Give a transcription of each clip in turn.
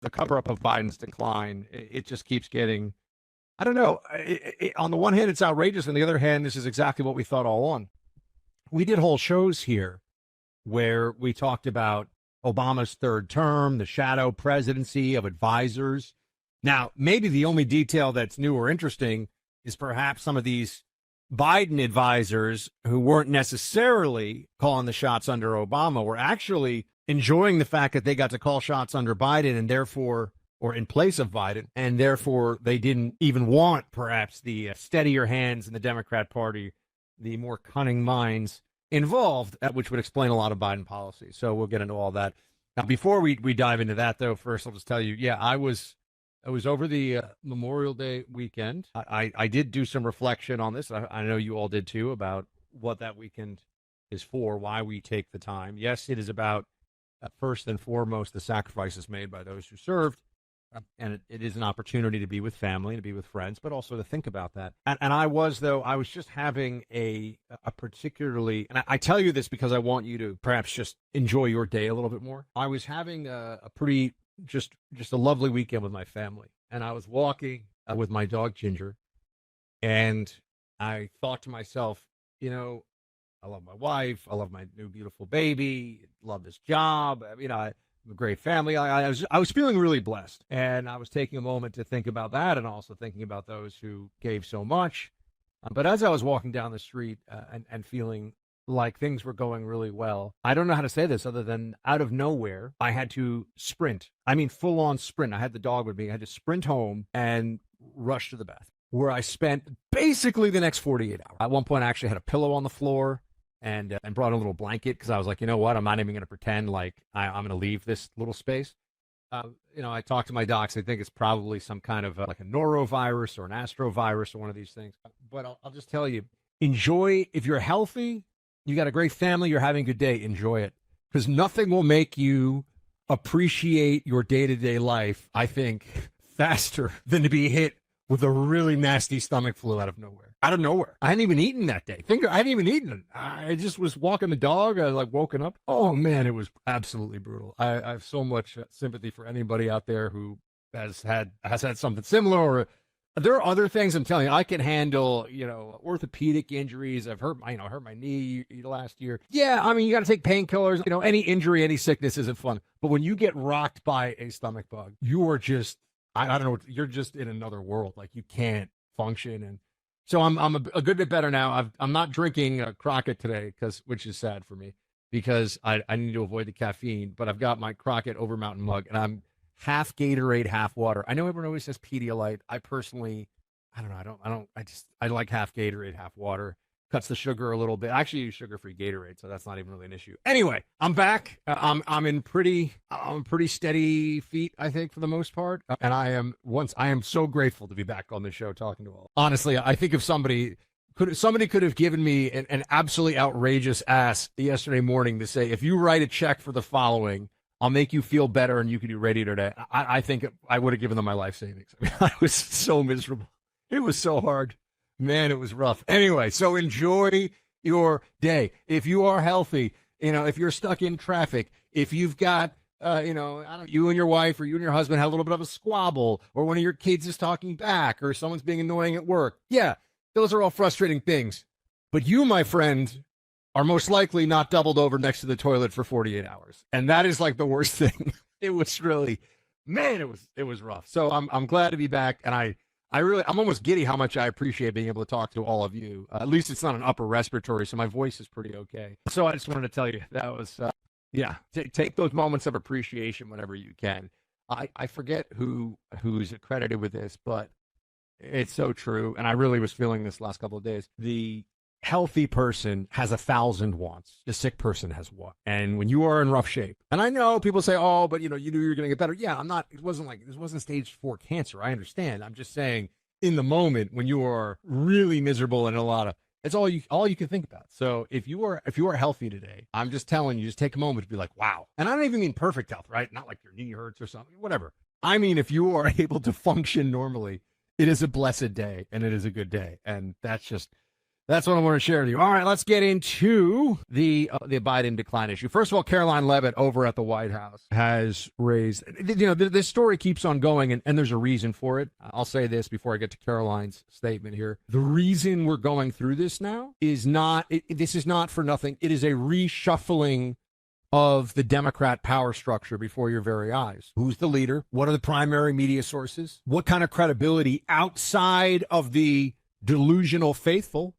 the cover-up of Biden's decline, it just keeps getting, I don't know. On the one hand, it's outrageous. On the other hand, this is exactly what we thought all along. We did whole shows here where we talked about Obama's third term, the shadow presidency of advisors. Now, maybe the only detail that's new or interesting is perhaps some of these Biden advisors who weren't necessarily calling the shots under Obama were actually enjoying the fact that they got to call shots under Biden and therefore, or in place of Biden, and therefore they didn't even want perhaps the steadier hands in the Democrat Party, the more cunning minds involved, which would explain a lot of Biden policy. So we'll get into all that. Now, before we dive into that, though, first I'll just tell you, yeah, I was over the Memorial Day weekend. I did do some reflection on this. I know you all did too, about what that weekend is for, why we take the time. Yes, it is about, first and foremost, the sacrifices made by those who served. And it is an opportunity to be with family, to be with friends, but also to think about that. And I was just having a particularly, and I tell you this because I want you to perhaps just enjoy your day a little bit more. I was having a pretty, just a lovely weekend with my family. And I was walking with my dog, Ginger. And I thought to myself, I love my wife. I love my new beautiful baby. Love this job. A great family. I was feeling really blessed, and I was taking a moment to think about that, and also thinking about those who gave so much. But as I was walking down the street and feeling like things were going really well, I don't know how to say this other than out of nowhere, I had to sprint. I mean, full on sprint. I had the dog with me. I had to sprint home and rush to the bathroom, where I spent basically the next 48 hours. At one point, I actually had a pillow on the floor and brought a little blanket because I was like, you know what? I'm not even going to pretend like I'm going to leave this little space. I talked to my docs. I think it's probably some kind of like a norovirus or an astrovirus or one of these things. But I'll just tell you, enjoy. If you're healthy, you got a great family, you're having a good day, enjoy it. Because nothing will make you appreciate your day-to-day life, I think, faster than to be hit with a really nasty stomach flu out of nowhere. Out of nowhere. I hadn't even eaten that day. I hadn't even eaten. I just was walking the dog. I woken up. Oh, man, it was absolutely brutal. I have so much sympathy for anybody out there who has had something similar. Or there are other things. I'm telling you, I can handle, orthopedic injuries. I've hurt my knee last year. Yeah, I mean, you got to take painkillers. Any injury, any sickness isn't fun. But when you get rocked by a stomach bug, you are just, I don't know, you're just in another world. Like, you can't function. And so I'm a good bit better now. I'm not drinking Crockett today, which is sad for me, because I need to avoid the caffeine. But I've got my Crockett Over Mountain mug, and I'm half Gatorade, half water. I know everyone always says Pedialyte. I personally, I don't know. I like half Gatorade, half water. Cuts the sugar a little bit. I actually use sugar-free Gatorade, so that's not even really an issue. Anyway, I'm back. I'm in pretty steady feet, I think, for the most part. And I am so grateful to be back on the show talking to all. Honestly, I think if somebody could have given me an absolutely outrageous ask yesterday morning to say, if you write a check for the following, I'll make you feel better and you can do radio today, I think I would have given them my life savings. I mean, I was so miserable. It was so hard. Man, it was rough. Anyway, so enjoy your day. If you are healthy, if you're stuck in traffic, if you've got, you and your wife or you and your husband had a little bit of a squabble, or one of your kids is talking back, or someone's being annoying at work. Yeah, those are all frustrating things. But you, my friend, are most likely not doubled over next to the toilet for 48 hours. And that is like the worst thing. It was really, man, it was rough. So I'm glad to be back. And I'm almost giddy how much I appreciate being able to talk to all of you. At least it's not an upper respiratory, so my voice is pretty okay. So I just wanted to tell you that was, take those moments of appreciation whenever you can. I forget who's accredited with this, but it's so true. And I really was feeling this last couple of days. The healthy person has 1,000 wants. The sick person has one. And when you are in rough shape, and I know people say, oh, but you knew you're going to get better. Yeah, I'm not, this wasn't stage 4 cancer. I understand. I'm just saying, in the moment when you are really miserable and it's all you can think about. So if you are healthy today, I'm just telling you, just take a moment to be like, wow. And I don't even mean perfect health, right? Not like your knee hurts or something, whatever. I mean, if you are able to function normally, it is a blessed day and it is a good day. And that's That's what I want to share with you. All right, let's get into the Biden decline issue. First of all, Caroline Leavitt over at the White House has raised, this story keeps on going, and there's a reason for it. I'll say this before I get to Caroline's statement here. The reason we're going through this now is this is not for nothing. It is a reshuffling of the Democrat power structure before your very eyes. Who's the leader? What are the primary media sources? What kind of credibility outside of the delusional faithful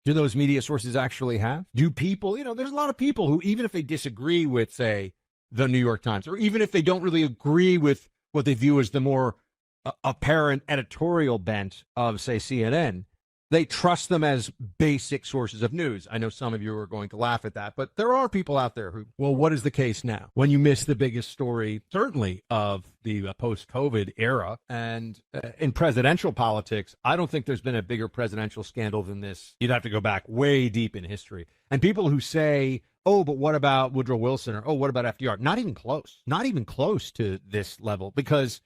do those media sources actually have? Do people, there's a lot of people who, even if they disagree with, say, the New York Times, or even if they don't really agree with what they view as the more apparent editorial bent of, say, CNN, they trust them as basic sources of news. I know some of you are going to laugh at that, but there are people out there who, well, what is the case now? When you miss the biggest story, certainly of the post-COVID era, and in presidential politics, I don't think there's been a bigger presidential scandal than this. You'd have to go back way deep in history. And people who say, oh, but what about Woodrow Wilson? Or, oh, what about FDR? Not even close to this level, because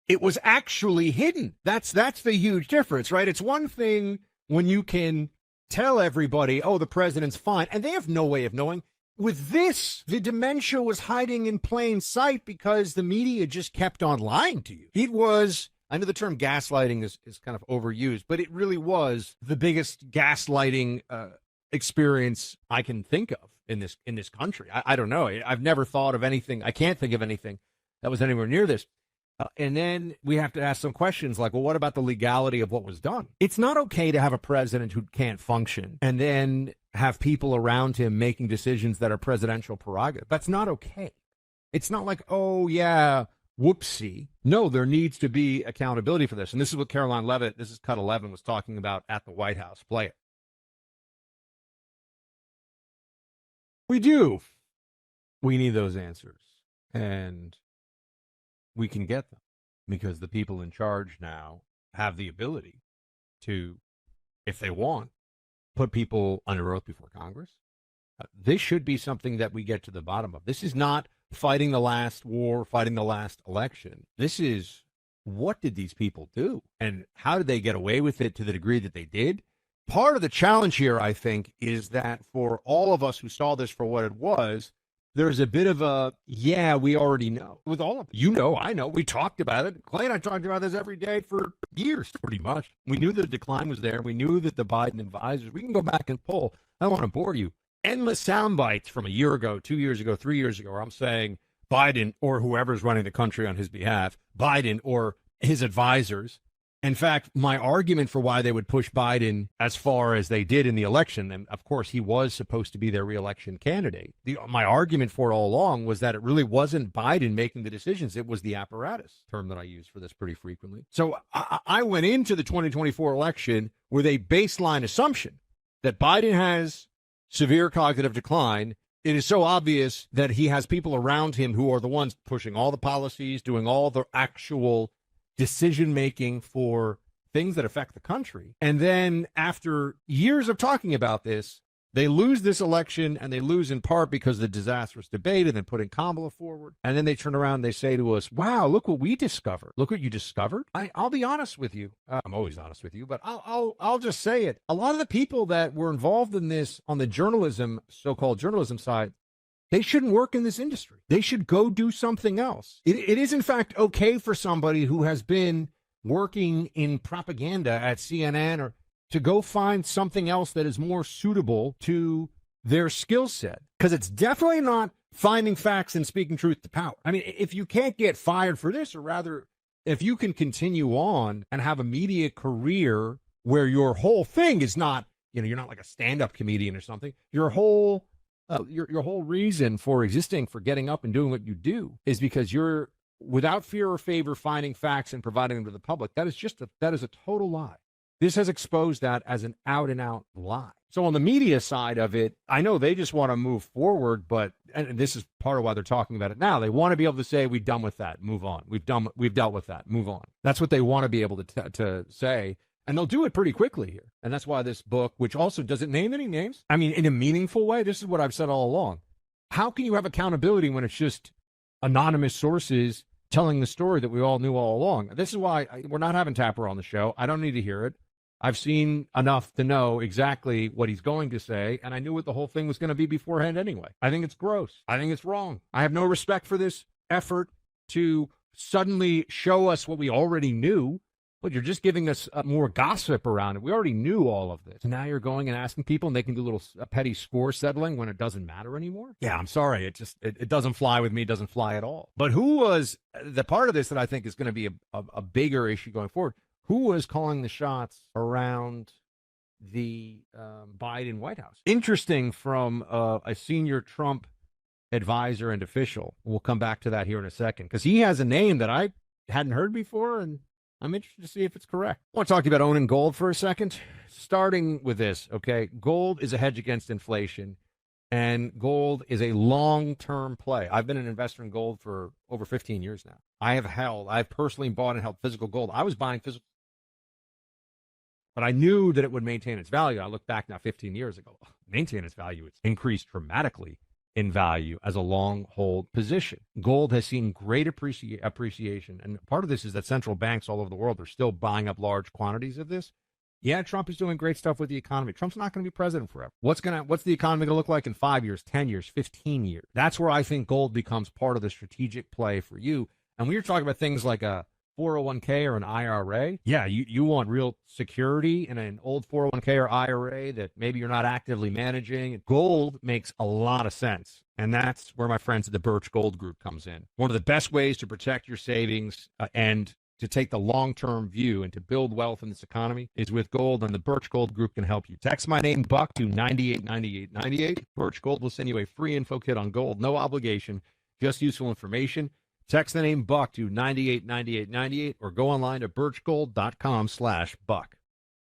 it was actually hidden. That's the huge difference, right? It's one thing when you can tell everybody, oh, the president's fine, and they have no way of knowing. With this, the dementia was hiding in plain sight because the media just kept on lying to you. It was, I know the term gaslighting is kind of overused, but it really was the biggest gaslighting experience I can think of in this country. I don't know. I've never thought of anything. I can't think of anything that was anywhere near this. And then we have to ask some questions like, well, what about the legality of what was done? It's not okay to have a president who can't function and then have people around him making decisions that are presidential prerogative. That's not okay. It's not like, oh, yeah, whoopsie. No, there needs to be accountability for this. And this is what Caroline Leavitt, this is Cut 11, was talking about at the White House. Play it. We do. We need those answers. And we can get them because the people in charge now have the ability to, if they want, put people under oath before Congress. This should be something that we get to the bottom of. This is not fighting the last war, fighting the last election. This is, what did these people do? And how did they get away with it to the degree that they did? Part of the challenge here, I think, is that for all of us who saw this for what it was, there's a bit of a, yeah, we already know. With all of you know, I know, we talked about it. Clay and I talked about this every day for years, pretty much. We knew the decline was there. We knew that the Biden advisors, we can go back and pull. I don't want to bore you. Endless sound bites from a year ago, 2 years ago, 3 years ago, where I'm saying Biden or whoever's running the country on his behalf, Biden or his advisors. In fact, my argument for why they would push Biden as far as they did in the election, and of course he was supposed to be their reelection candidate, my argument for it all along was that it really wasn't Biden making the decisions. It was the apparatus, term that I use for this pretty frequently. So I went into the 2024 election with a baseline assumption that Biden has severe cognitive decline. It is so obvious that he has people around him who are the ones pushing all the policies, doing all the actual decision-making for things that affect the country. And then after years of talking about this, they lose this election, and they lose in part because of the disastrous debate and then putting Kamala forward. And then they turn around and they say to us, wow, look what we discovered. Look what you discovered. I'll be honest with you. I'm always honest with you, but I'll just say it. A lot of the people that were involved in this on the journalism, so-called journalism side, they shouldn't work in this industry. They should go do something else. It is, in fact, okay for somebody who has been working in propaganda at CNN or to go find something else that is more suitable to their skill set. Because it's definitely not finding facts and speaking truth to power. I mean, if you can't get fired for this, or rather, if you can continue on and have a media career where your whole thing is not, you're not like a stand-up comedian or something, your whole reason for existing, for getting up and doing what you do, is because you're, without fear or favor, finding facts and providing them to the public. That is a total lie. This has exposed that as an out-and-out lie. So on the media side of it, I know they just want to move forward, and this is part of why they're talking about it now. They want to be able to say, we're done with that, move on. We've dealt with that, move on. That's what they want to be able to say. And they'll do it pretty quickly here. And that's why this book, which also doesn't name any names, I mean, in a meaningful way, this is what I've said all along. How can you have accountability when it's just anonymous sources telling the story that we all knew all along? This is why we're not having Tapper on the show. I don't need to hear it. I've seen enough to know exactly what he's going to say, and I knew what the whole thing was going to be beforehand anyway. I think it's gross. I think it's wrong. I have no respect for this effort to suddenly show us what we already knew, but you're just giving us more gossip around it. We already knew all of this. So now you're going and asking people, and they can do a little petty score settling when it doesn't matter anymore? Yeah, I'm sorry. It doesn't fly with me. It doesn't fly at all. But who was the part of this that I think is going to be a bigger issue going forward? Who was calling the shots around the Biden White House? Interesting from a senior Trump advisor and official. We'll come back to that here in a second, because he has a name that I hadn't heard before, and I'm interested to see if it's correct. I want to talk to you about owning gold for a second, starting with this, okay? Gold is a hedge against inflation, and gold is a long-term play. I've been an investor in gold for over 15 years now. I've personally bought and held physical gold. I was buying physical, but I knew that it would maintain its value. I look back now 15 years ago, maintain its value. It's increased dramatically in value as a long hold position. Gold has seen great appreciation. And part of this is that central banks all over the world are still buying up large quantities of this. Yeah, Trump is doing great stuff with the economy. Trump's not going to be president forever. What's the economy going to look like in 5 years, 10 years, 15 years? That's where I think gold becomes part of the strategic play for you. And when you're talking about things like a 401k or an IRA, yeah, you want real security in an old 401k or IRA that maybe you're not actively managing. Gold makes a lot of sense. And that's where my friends at the Birch Gold Group comes in. One of the best ways to protect your savings and to take the long-term view and to build wealth in this economy is with gold, and the Birch Gold Group can help you. Text my name, Buck, to 989898. Birch Gold will send you a free info kit on gold. No obligation, just useful information. Text the name Buck to 989898 or go online to birchgold.com/Buck.